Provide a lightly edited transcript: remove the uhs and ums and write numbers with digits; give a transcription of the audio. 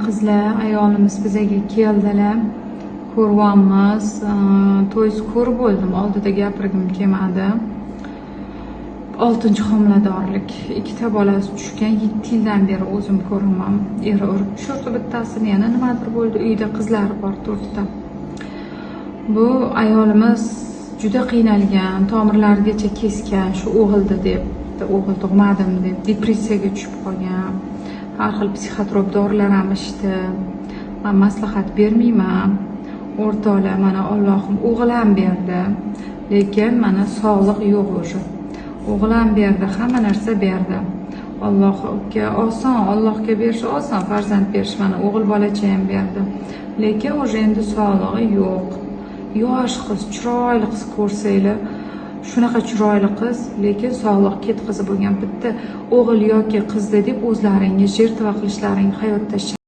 qizlar, ayolimiz bizaga keldilar. Ko'ryapmiz. To'yni ko'rib bo'ldim, oldida gapirgim kelmadi. 6-homiladorlik, 2 bolasi tushgan, 7 yildan beri o'zim ko'raman. Eri urib tushirdi bittasini, yana nimadir bo'ldi. Uyda qizlari bor 4 ta. Bu ayolimiz juda qiynalgan, tomirlarigacha kesgan, shu o'g'ildi deb, o'g'il tug'madim deb depressiyaga tushib qolgan. Har xil psixotrop dorilar ham ichdi. Men maslahat bermayman. O'rtoqlar, mana Allohim o'g'il ham berdi, lekin mana sog'liq yo'q o'sha. O'g'il ham berdi, hamma narsa berdi. Allohga oson, Allohga berish oson, farzand berish mana o'g'il bolacha ham berdi. Lekin o'sha endi sog'lig'i yo'q. Yosh qiz, chiroyli qiz ko'rsanglar, shunaqa chiroyli qiz, lekin sog'liq ketqizi bo'lgan. Bitta o'g'il yoki qizda deb o'zlaringiz jertva qilishlaring hayotda